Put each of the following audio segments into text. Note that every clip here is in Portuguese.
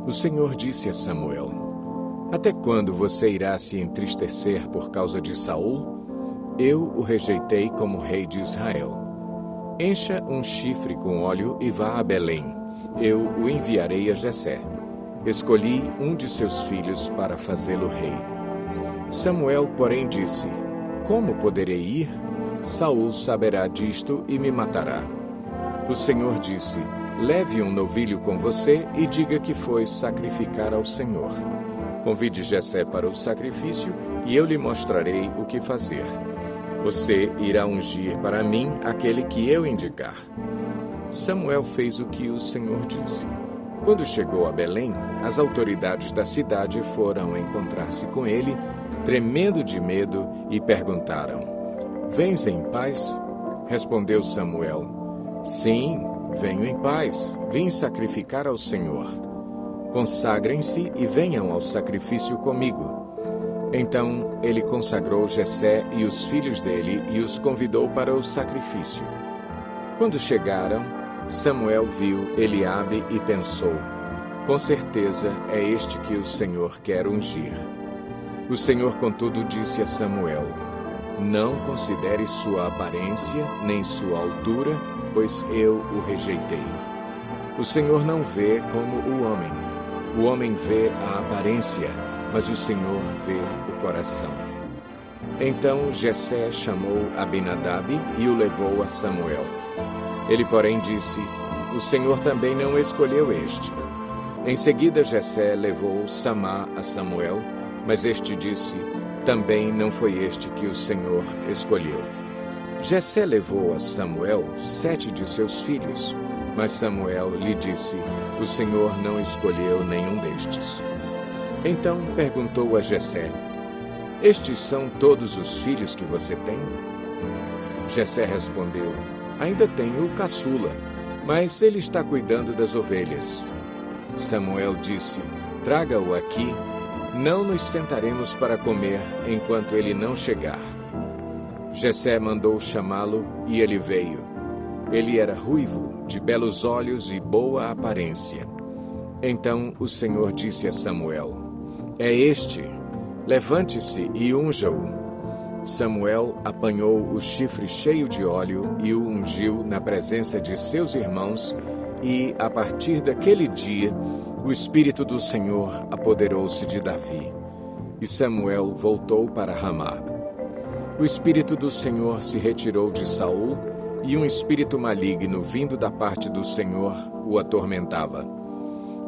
O Senhor disse a Samuel: Até quando você irá se entristecer por causa de Saul? Eu o rejeitei como rei de Israel. Encha um chifre com óleo e vá a Belém. Eu o enviarei a Jessé. Escolhi um de seus filhos para fazê-lo rei. Samuel, porém, disse: Como poderei ir? Saul saberá disto e me matará. O Senhor disse: Leve um novilho com você e diga que foi sacrificar ao Senhor. Convide Jessé para o sacrifício e eu lhe mostrarei o que fazer. Você irá ungir para mim aquele que eu indicar. Samuel fez o que o Senhor disse. Quando chegou a Belém, as autoridades da cidade foram encontrar-se com ele, tremendo de medo, e perguntaram: Vens em paz? Respondeu Samuel: Sim, venho em paz. Vim sacrificar ao Senhor. Consagrem-se e venham ao sacrifício comigo. Então ele consagrou Jessé e os filhos dele e os convidou para o sacrifício. Quando chegaram, Samuel viu Eliabe e pensou: Com certeza é este que o Senhor quer ungir. O Senhor, contudo, disse a Samuel: Não considere sua aparência nem sua altura, pois eu o rejeitei. O Senhor não vê como o homem. O homem vê a aparência, mas o Senhor vê o coração. Então Jessé chamou Abinadab e o levou a Samuel. Ele, porém, disse: O Senhor também não escolheu este. Em seguida Jessé levou Samá a Samuel, mas este disse: Também não foi este que o Senhor escolheu. Jessé levou a Samuel 7 de seus filhos, mas Samuel lhe disse: O Senhor não escolheu nenhum destes. Então perguntou a Jessé: Estes são todos os filhos que você tem? Jessé respondeu: Ainda tenho o caçula, mas ele está cuidando das ovelhas. Samuel disse: Traga-o aqui. Não nos sentaremos para comer enquanto ele não chegar. Jessé mandou chamá-lo e ele veio. Ele era ruivo, de belos olhos e boa aparência. Então o Senhor disse a Samuel: É este. Levante-se e unja-o. Samuel apanhou o chifre cheio de óleo e o ungiu na presença de seus irmãos, e, a partir daquele dia, o Espírito do Senhor apoderou-se de Davi. E Samuel voltou para Ramá. O Espírito do Senhor se retirou de Saul, e um espírito maligno vindo da parte do Senhor o atormentava.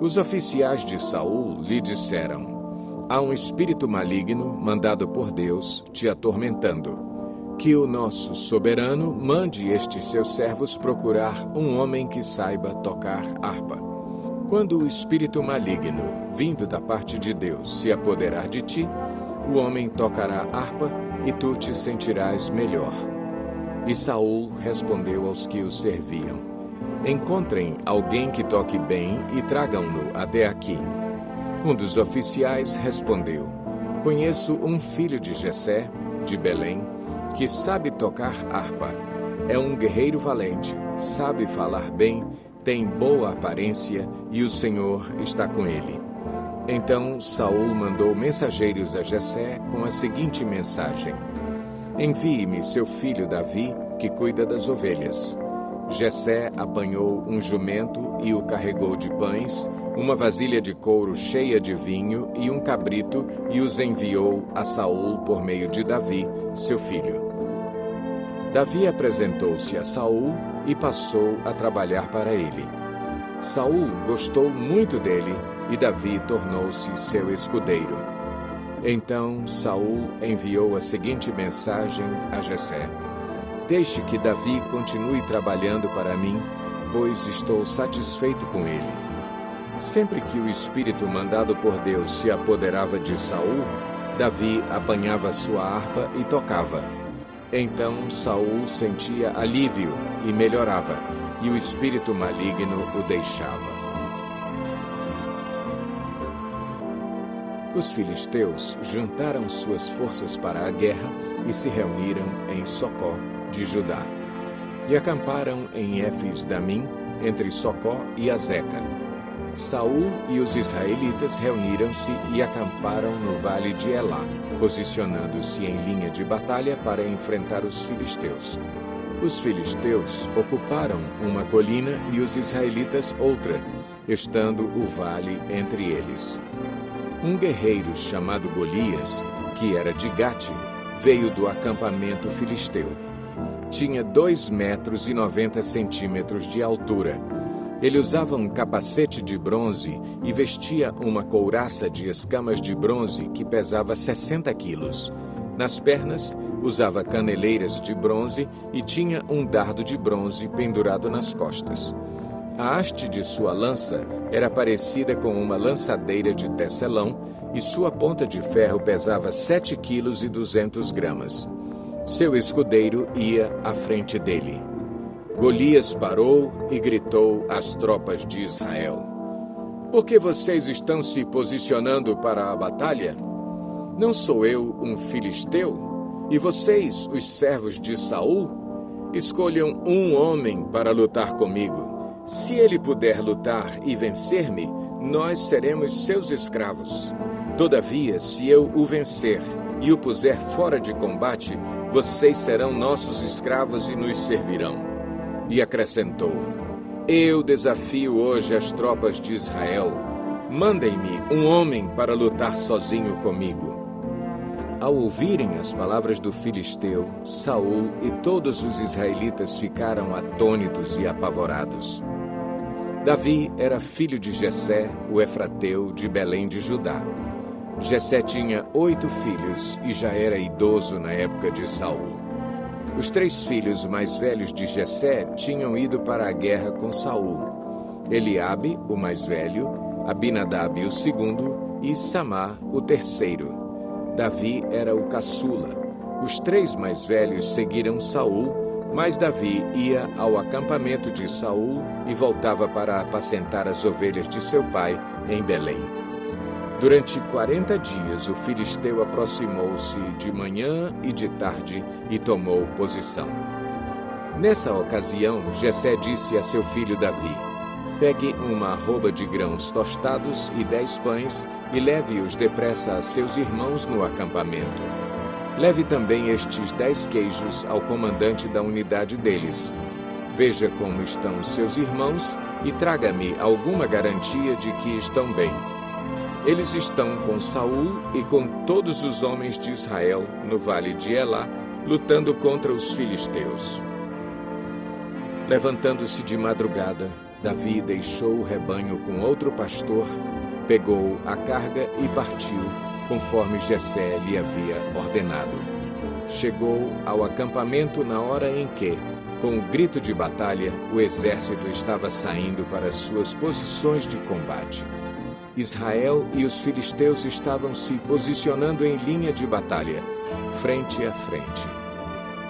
Os oficiais de Saul lhe disseram: Há um espírito maligno, mandado por Deus, te atormentando. Que o nosso soberano mande estes seus servos procurar um homem que saiba tocar harpa. Quando o espírito maligno, vindo da parte de Deus, se apoderar de ti, o homem tocará harpa e tu te sentirás melhor. E Saul respondeu aos que o serviam: Encontrem alguém que toque bem e tragam-no até aqui. Um dos oficiais respondeu: Conheço um filho de Jessé, de Belém, que sabe tocar harpa. É um guerreiro valente, sabe falar bem, tem boa aparência e o Senhor está com ele. Então Saul mandou mensageiros a Jessé com a seguinte mensagem: Envie-me seu filho Davi, que cuida das ovelhas. Jessé apanhou um jumento e o carregou de pães, uma vasilha de couro cheia de vinho e um cabrito, e os enviou a Saul por meio de Davi, seu filho. Davi apresentou-se a Saul e passou a trabalhar para ele. Saul gostou muito dele e Davi tornou-se seu escudeiro. Então Saul enviou a seguinte mensagem a Jessé: Deixe que Davi continue trabalhando para mim, pois estou satisfeito com ele. Sempre que o espírito mandado por Deus se apoderava de Saul, Davi apanhava sua harpa e tocava. Então Saul sentia alívio e melhorava, e o espírito maligno o deixava. Os filisteus juntaram suas forças para a guerra e se reuniram em Socó de Judá, e acamparam em Éfes-Damim, entre Socó e Azeca. Saul e os israelitas reuniram-se e acamparam no vale de Elá, posicionando-se em linha de batalha para enfrentar os filisteus. Os filisteus ocuparam uma colina e os israelitas outra, estando o vale entre eles. Um guerreiro chamado Golias, que era de Gate, veio do acampamento filisteu. Tinha 2,90 metros de altura. Ele usava um capacete de bronze e vestia uma couraça de escamas de bronze que pesava 60 quilos. Nas pernas, usava caneleiras de bronze e tinha um dardo de bronze pendurado nas costas. A haste de sua lança era parecida com uma lançadeira de tecelão e sua ponta de ferro pesava 7,2 kg. Seu escudeiro ia à frente dele. Golias parou e gritou às tropas de Israel: Por que vocês estão se posicionando para a batalha? Não sou eu um filisteu? E vocês, os servos de Saul? Escolham um homem para lutar comigo. Se ele puder lutar e vencer-me, nós seremos seus escravos. Todavia, se eu o vencer e o puser fora de combate, vocês serão nossos escravos e nos servirão. E acrescentou: Eu desafio hoje as tropas de Israel. Mandem-me um homem para lutar sozinho comigo. Ao ouvirem as palavras do filisteu, Saul e todos os israelitas ficaram atônitos e apavorados. Davi era filho de Jessé, o efrateu, de Belém de Judá. Jessé tinha 8 filhos e já era idoso na época de Saul. Os 3 filhos mais velhos de Jessé tinham ido para a guerra com Saul: Eliabe, o mais velho, Abinadab, o segundo, e Samá, o terceiro. Davi era o caçula. Os 3 mais velhos seguiram Saul, mas Davi ia ao acampamento de Saul e voltava para apacentar as ovelhas de seu pai em Belém. Durante 40 dias, o filisteu aproximou-se de manhã e de tarde e tomou posição. Nessa ocasião, Jessé disse a seu filho Davi: Pegue uma arroba de grãos tostados e 10 pães e leve-os depressa a seus irmãos no acampamento. Leve também estes 10 queijos ao comandante da unidade deles. Veja como estão seus irmãos e traga-me alguma garantia de que estão bem. Eles estão com Saul e com todos os homens de Israel no vale de Elá, lutando contra os filisteus. Levantando-se de madrugada, Davi deixou o rebanho com outro pastor, pegou a carga e partiu, conforme Jessé lhe havia ordenado. Chegou ao acampamento na hora em que, com um grito de batalha, o exército estava saindo para suas posições de combate. Israel e os filisteus estavam se posicionando em linha de batalha, frente a frente.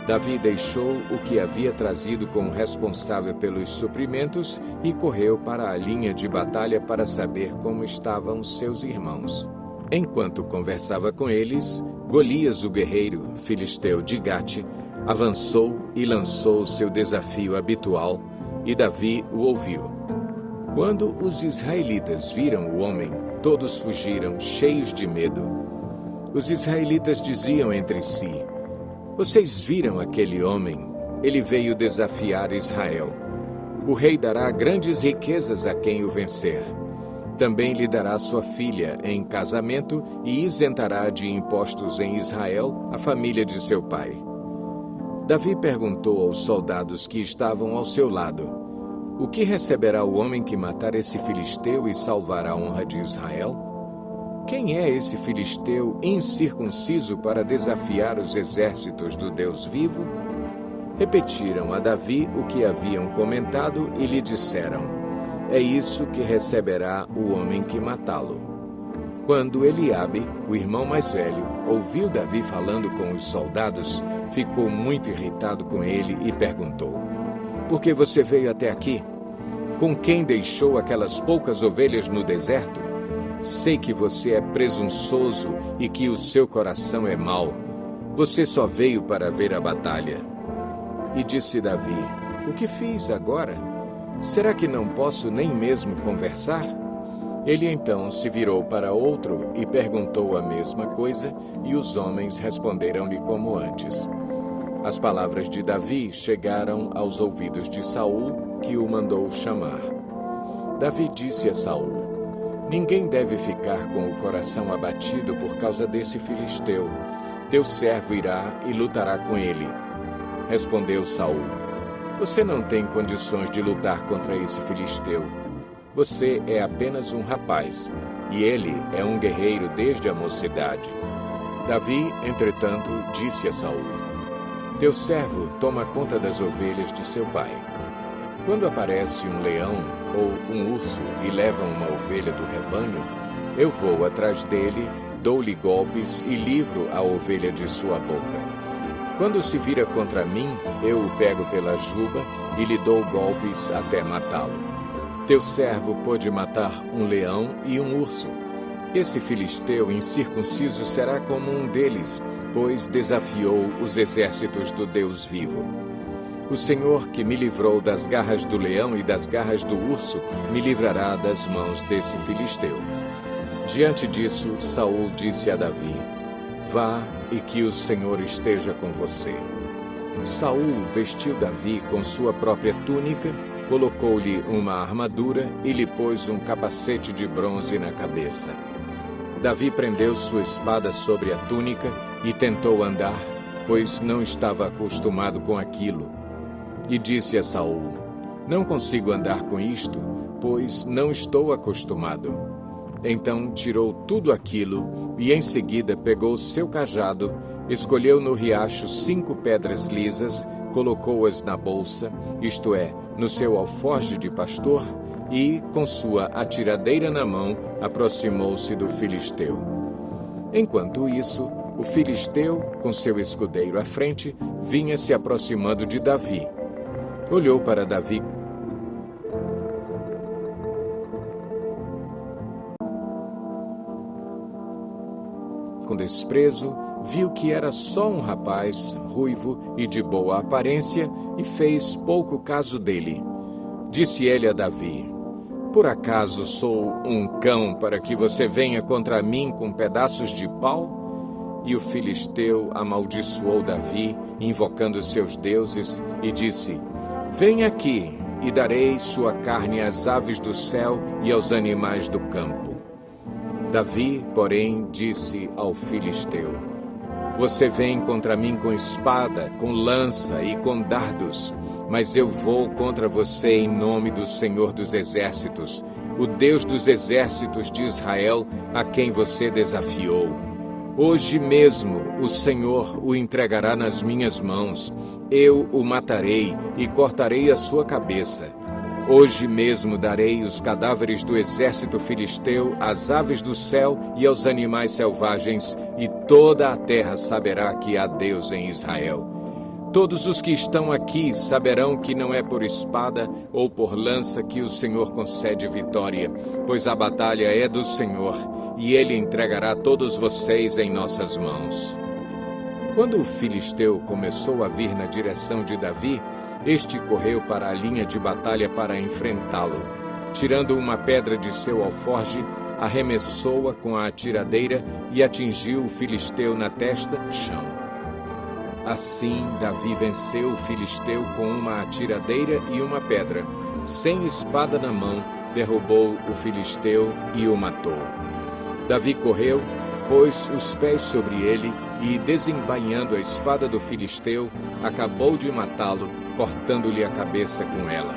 Davi deixou o que havia trazido como responsável pelos suprimentos e correu para a linha de batalha para saber como estavam seus irmãos. Enquanto conversava com eles, Golias, o guerreiro filisteu de Gate, avançou e lançou seu desafio habitual, e Davi o ouviu. Quando os israelitas viram o homem, todos fugiram, cheios de medo. Os israelitas diziam entre si: Vocês viram aquele homem? Ele veio desafiar Israel. O rei dará grandes riquezas a quem o vencer. Também lhe dará sua filha em casamento e isentará de impostos em Israel a família de seu pai. Davi perguntou aos soldados que estavam ao seu lado: O que receberá o homem que matar esse filisteu e salvar a honra de Israel? Quem é esse filisteu incircunciso para desafiar os exércitos do Deus vivo? Repetiram a Davi o que haviam comentado e lhe disseram: É isso que receberá o homem que matá-lo. Quando Eliabe, o irmão mais velho, ouviu Davi falando com os soldados, ficou muito irritado com ele e perguntou: Por que você veio até aqui? Com quem deixou aquelas poucas ovelhas no deserto? Sei que você é presunçoso e que o seu coração é mau. Você só veio para ver a batalha. E disse Davi: O que fiz agora? Será que não posso nem mesmo conversar? Ele então se virou para outro e perguntou a mesma coisa, e os homens responderam-lhe como antes. As palavras de Davi chegaram aos ouvidos de Saul, que o mandou chamar. Davi disse a Saul: Ninguém deve ficar com o coração abatido por causa desse filisteu. Teu servo irá e lutará com ele. Respondeu Saul: Você não tem condições de lutar contra esse filisteu. Você é apenas um rapaz, e ele é um guerreiro desde a mocidade. Davi, entretanto, disse a Saul: Teu servo toma conta das ovelhas de seu pai. Quando aparece um leão ou um urso e leva uma ovelha do rebanho, eu vou atrás dele, dou-lhe golpes e livro a ovelha de sua boca. Quando se vira contra mim, eu o pego pela juba e lhe dou golpes até matá-lo. Teu servo pôde matar um leão e um urso. Esse filisteu incircunciso será como um deles, pois desafiou os exércitos do Deus vivo. O Senhor que me livrou das garras do leão e das garras do urso, me livrará das mãos desse filisteu. Diante disso, Saul disse a Davi: Vá e que o Senhor esteja com você. Saul vestiu Davi com sua própria túnica, colocou-lhe uma armadura e lhe pôs um capacete de bronze na cabeça. Davi prendeu sua espada sobre a túnica e tentou andar, pois não estava acostumado com aquilo. E disse a Saul: Não consigo andar com isto, pois não estou acostumado. Então tirou tudo aquilo e em seguida pegou seu cajado, escolheu no riacho 5 pedras lisas, colocou-as na bolsa, isto é, no seu alforje de pastor, e, com sua atiradeira na mão, aproximou-se do filisteu. Enquanto isso, o filisteu, com seu escudeiro à frente, vinha se aproximando de Davi. Olhou para Davi com desprezo, viu que era só um rapaz, ruivo e de boa aparência, e fez pouco caso dele. Disse ele a Davi: Por acaso sou um cão para que você venha contra mim com pedaços de pau? E o filisteu amaldiçoou Davi, invocando seus deuses, e disse: Venha aqui, e darei sua carne às aves do céu e aos animais do campo. Davi, porém, disse ao filisteu: Você vem contra mim com espada, com lança e com dardos, mas eu vou contra você em nome do Senhor dos Exércitos, o Deus dos exércitos de Israel, a quem você desafiou. Hoje mesmo o Senhor o entregará nas minhas mãos. Eu o matarei e cortarei a sua cabeça. Hoje mesmo darei os cadáveres do exército filisteu às aves do céu e aos animais selvagens, e toda a terra saberá que há Deus em Israel. Todos os que estão aqui saberão que não é por espada ou por lança que o Senhor concede vitória, pois a batalha é do Senhor, e Ele entregará todos vocês em nossas mãos. Quando o filisteu começou a vir na direção de Davi, este correu para a linha de batalha para enfrentá-lo. Tirando uma pedra de seu alforje, arremessou-a com a atiradeira e atingiu o filisteu na testa no chão. Assim, Davi venceu o filisteu com uma atiradeira e uma pedra. Sem espada na mão, derrubou o filisteu e o matou. Davi correu, pôs os pés sobre ele e, desembainhando a espada do filisteu, acabou de matá-lo, cortando-lhe a cabeça com ela.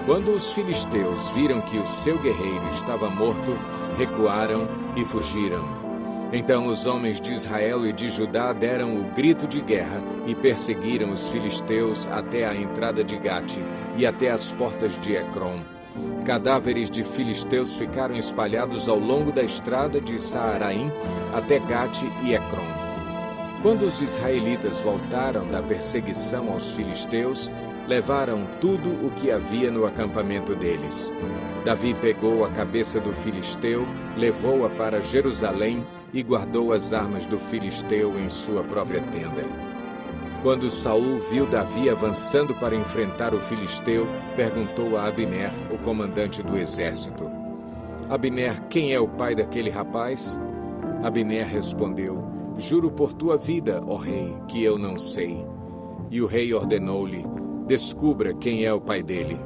Quando os filisteus viram que o seu guerreiro estava morto, recuaram e fugiram. Então os homens de Israel e de Judá deram o grito de guerra e perseguiram os filisteus até a entrada de Gate e até as portas de Ecrom. Cadáveres de filisteus ficaram espalhados ao longo da estrada de Saaraim até Gate e Ecrom. Quando os israelitas voltaram da perseguição aos filisteus, levaram tudo o que havia no acampamento deles. Davi pegou a cabeça do filisteu, levou-a para Jerusalém e guardou as armas do filisteu em sua própria tenda. Quando Saul viu Davi avançando para enfrentar o filisteu, perguntou a Abner, o comandante do exército: Abner, quem é o pai daquele rapaz? Abner respondeu: Juro por tua vida, ó rei, que eu não sei. E o rei ordenou-lhe: Descubra quem é o pai dele.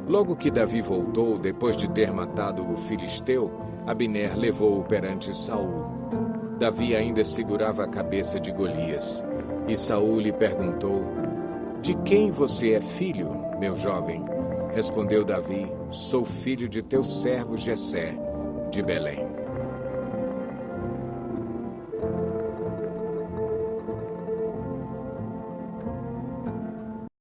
Logo que Davi voltou, depois de ter matado o filisteu, Abner levou-o perante Saul. Davi ainda segurava a cabeça de Golias. E Saul lhe perguntou: De quem você é filho, meu jovem? Respondeu Davi: Sou filho de teu servo Jessé, de Belém.